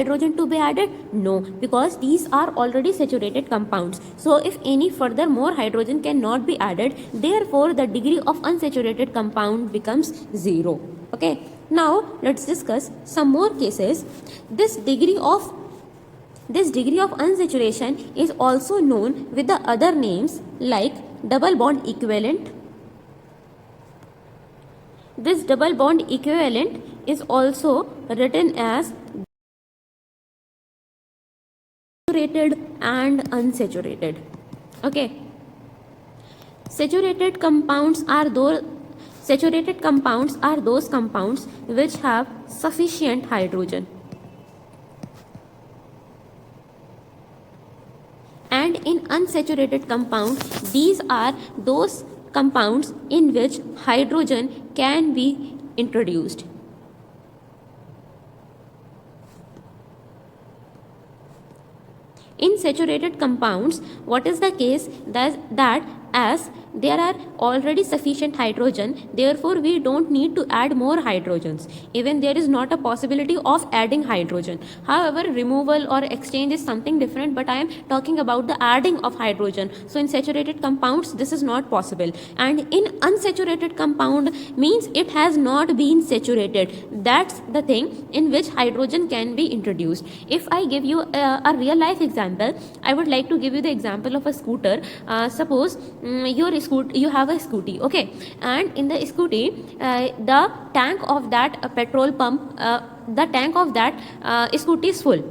hydrogen to be added? No, because these are already saturated compounds. So if any further more hydrogen cannot be added, therefore the degree of unsaturated compound becomes 0. Okay, now let's discuss some more cases. This degree of unsaturation is also known with the other names like double bond equivalent. This double bond equivalent is also written as saturated and unsaturated. Okay, saturated compounds are those compounds which have sufficient hydrogen, and in unsaturated compound, these are those compounds in which hydrogen can be introduced. In saturated compounds, what is the case? That as there are already sufficient hydrogen, therefore we don't need to add more hydrogens. Even there is not a possibility of adding hydrogen. However, removal or exchange is something different, but I am talking about the adding of hydrogen. So in saturated compounds, this is not possible. And in unsaturated compound means it has not been saturated. That's the thing in which hydrogen can be introduced. If I give you a real life example, I would like to give you the example of a scooter. Suppose you have a scooty, okay, and in the scooty, the tank of that petrol pump, the tank of that scooty is full.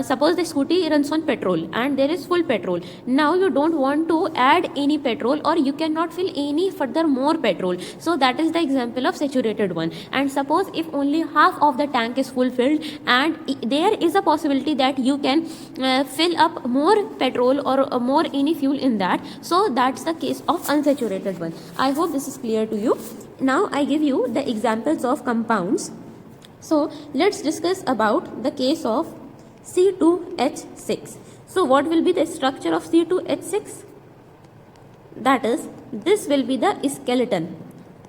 Suppose the scooty runs on petrol and there is full petrol. Now you don't want to add any petrol, or you cannot fill any further more petrol. So that is the example of saturated one. And suppose if only half of the tank is fulfilled, and there is a possibility that you can fill up more petrol or more any fuel in that. So that's the case of unsaturated one. I hope this is clear to you. Now I give you the examples of compounds. So let's discuss about the case of C2H6. So what will be the structure of C2H6? That is, this will be the skeleton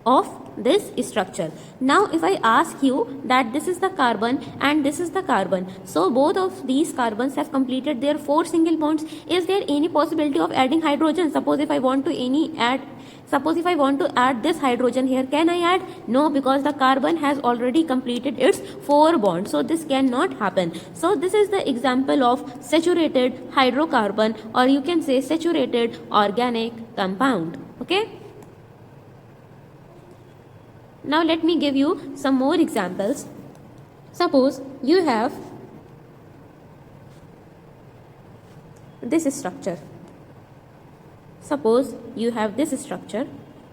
of this structure. Now if I ask you that this is the carbon and this is the carbon, so both of these carbons have completed their 4 single bonds. Is there any possibility of adding hydrogen? Suppose if I want to add this hydrogen here, can I add? No, because the carbon has already completed its 4 bonds, so this cannot happen. So this is the example of saturated hydrocarbon, or you can say saturated organic compound. Okay, now let me give you some more examples. Suppose you have this structure. Suppose you have this structure.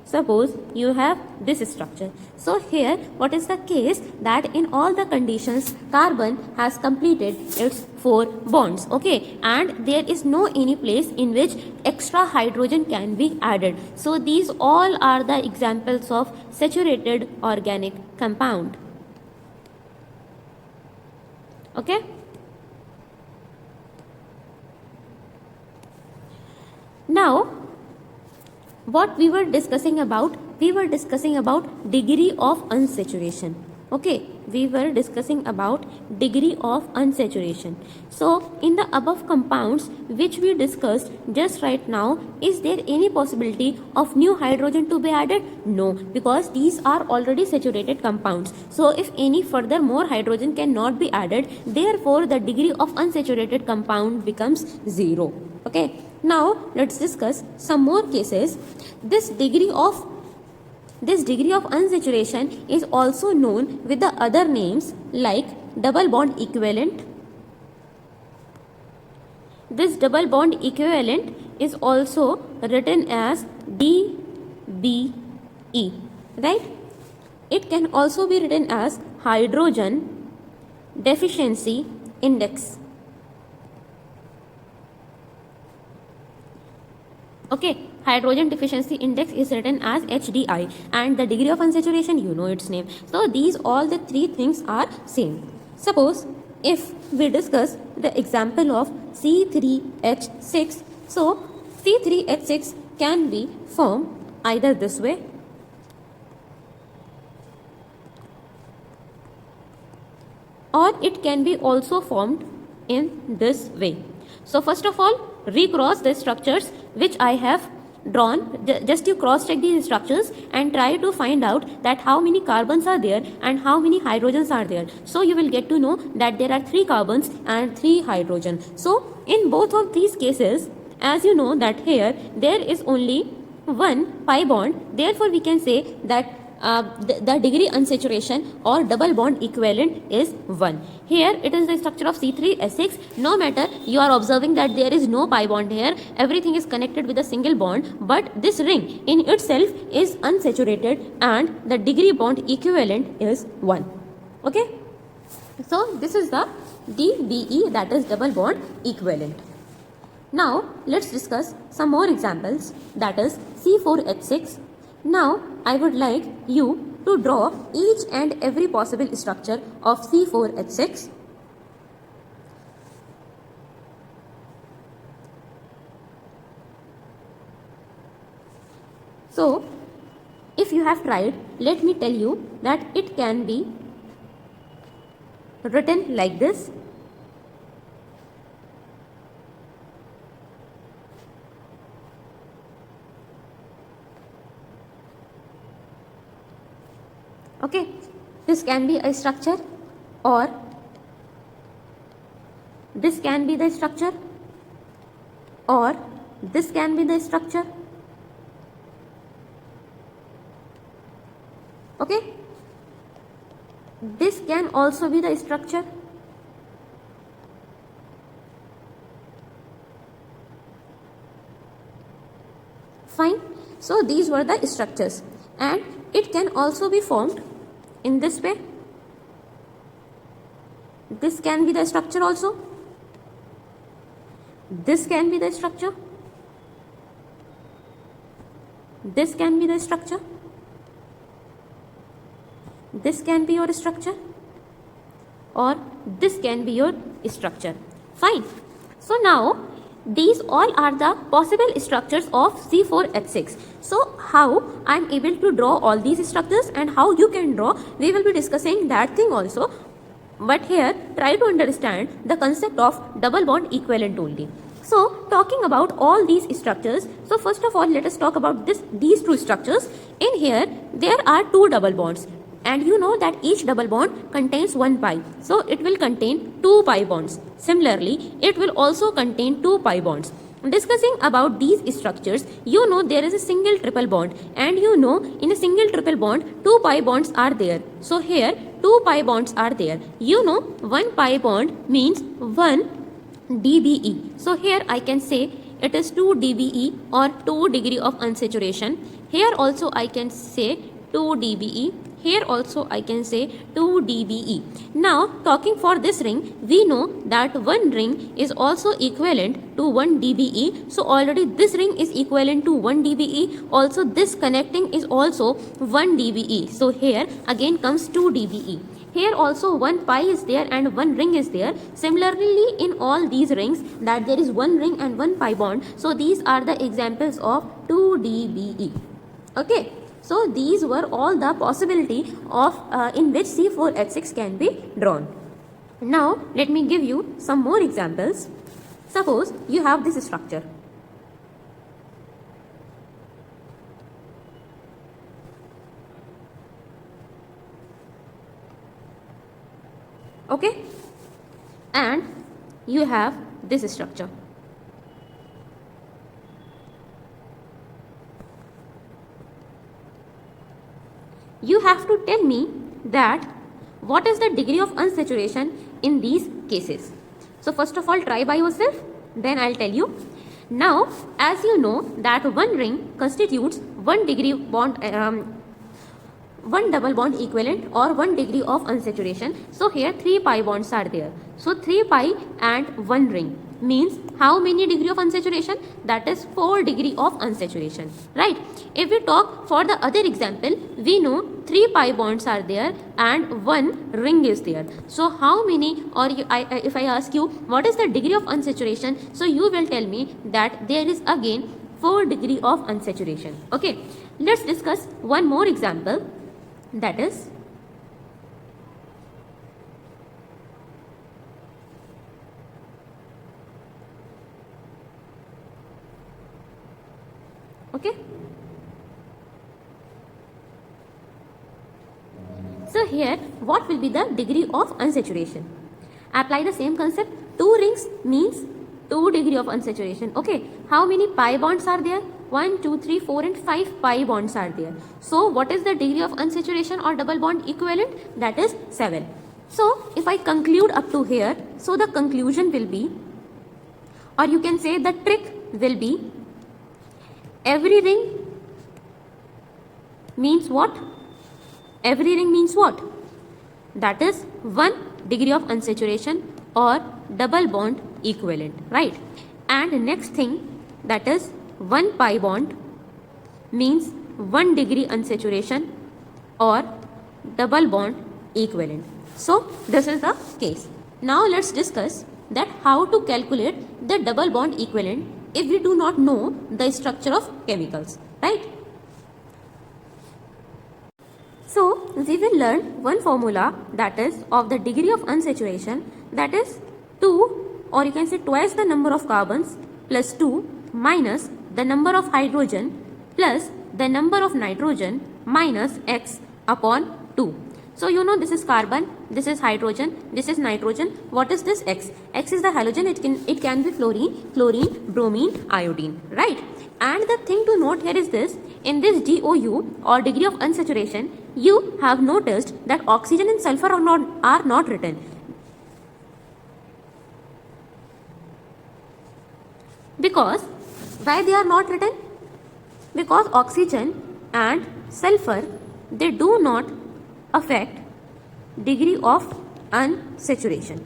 Suppose you have this structure. So here what is the case? That in all the conditions, carbon has completed its 4 bonds, okay, and there is no any place in which extra hydrogen can be added. So these all are the examples of saturated organic compound. Okay, now what we were discussing about degree of unsaturation. Okay, we were discussing about degree of unsaturation. So in the above compounds which we discussed just right now, is there any possibility of new hydrogen to be added? No, because these are already saturated compounds. So if any further more hydrogen cannot be added, therefore the degree of unsaturated compound becomes 0. Okay, now let's discuss some more cases. This degree of unsaturation is also known with the other names like double bond equivalent. This double bond equivalent is also written as DBE, right? It can also be written as hydrogen deficiency index. Okay, hydrogen deficiency index is written as HDI, and the degree of unsaturation, you know its name. So these all the 3 things are same. Suppose if we discuss the example of C3H6, so C3H6 can be formed either this way, or it can be also formed in this way. So first of all, recross the structures which I have drawn. Just you cross check these structures and try to find out that how many carbons are there and how many hydrogens are there. So you will get to know that there are 3 carbons and 3 hydrogen. So in both of these cases, as you know that here there is only one pi bond, therefore we can say that the degree unsaturation or double bond equivalent is 1. Here it is the structure of C3H6. No matter you are observing that there is no pi bond here, everything is connected with a single bond, but this ring in itself is unsaturated and the degree bond equivalent is 1. Okay, so this is the DBE, that is double bond equivalent. Now let's discuss some more examples, that is C4H6. Now I would like you to draw each and every possible structure of C4H6. So if you have tried, let me tell you that it can be written like this. Okay, this can be a structure, or this can be the structure, or this can be the structure. Okay, this can also be the structure. Fine. So these were the structures, and it can also be formed in this way. This can be the structure also. This can be the structure. This can be the structure. This can be your structure, or this can be your structure. Fine. So now these all are the possible structures of C4H6. So how I am able to draw all these structures and how you can draw, we will be discussing that thing also. But here try to understand the concept of double bond equivalent only. So talking about all these structures, so first of all let us talk about these two structures. In here there are 2 double bonds, and you know that each double bond contains 1 pi. So it will contain 2 pi bonds. Similarly, it will also contain 2 pi bonds. Discussing about these structures, you know there is a single triple bond, and you know in a single triple bond 2 pi bonds are there. So here 2 pi bonds are there. You know 1 pi bond means 1 dBe. So here I can say it is 2 dBe or 2 degree of unsaturation. Here also I can say 2 dBe. Here also I can say 2 dBe. Now talking for this ring, we know that one ring is also equivalent to 1 dBe. So already this ring is equivalent to 1 dBe. Also this connecting is also 1 dBe. So here again comes 2 dBe. Here also 1 pi is there and 1 ring is there. Similarly in all these rings that there is 1 ring and 1 pi bond. So these are the examples of 2 dBe. Okay. So these were all the possibility of in which C4H6 can be drawn. Now let me give you some more examples. Suppose you have this structure. Okay, and you have this structure. You have to tell me that what is the degree of unsaturation in these cases. So first of all try by yourself, then I'll tell you. Now as you know that one ring constitutes 1 degree bond, 1 double bond equivalent or 1 degree of unsaturation. So here 3 pi bonds are there. So 3 pi and 1 ring means how many degree of unsaturation? That is 4 degree of unsaturation, right? If we talk for the other example, we know 3 pi bonds are there and 1 ring is there. So how many, or if I ask you what is the degree of unsaturation, so you will tell me that there is again 4 degree of unsaturation. Okay, let's discuss one more example, that is Okay. So here, what will be the degree of unsaturation? Apply the same concept. 2 rings means 2 degree of unsaturation. Okay. How many pi bonds are there? 1, 2, 3, 4 and 5 pi bonds are there. So what is the degree of unsaturation or double bond equivalent? That is 7. So if I conclude up to here, so the conclusion will be, or you can say the trick will be, every ring means what? Every ring means what? That is 1 degree of unsaturation or double bond equivalent, right? And next thing, that is 1 pi bond means 1 degree unsaturation or double bond equivalent. So this is the case. Now let's discuss that how to calculate the double bond equivalent if we do not know the structure of chemicals, right? So we will learn one formula, that is of the degree of unsaturation, that is 2, or you can say twice the number of carbons plus 2 minus the number of hydrogen plus the number of nitrogen minus x upon 2. So you know this is carbon, this is hydrogen, this is nitrogen. What is this x? X is the halogen. It can be fluorine, chlorine, bromine, iodine, right? And the thing to note here is this: in this DOU or degree of unsaturation, you have noticed that oxygen and sulfur are not written. Because why they are not written? Because oxygen and sulfur, they do not affect degree of unsaturation.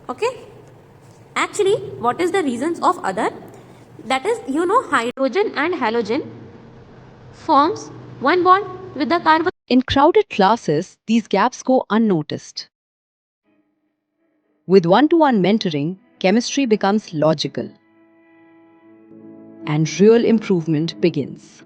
Okay? Actually, what is the reasons of other? That is, you know, hydrogen and halogen forms one bond with the carbon. In crowded classes, these gaps go unnoticed. With one-to-one mentoring, chemistry becomes logical and real improvement begins.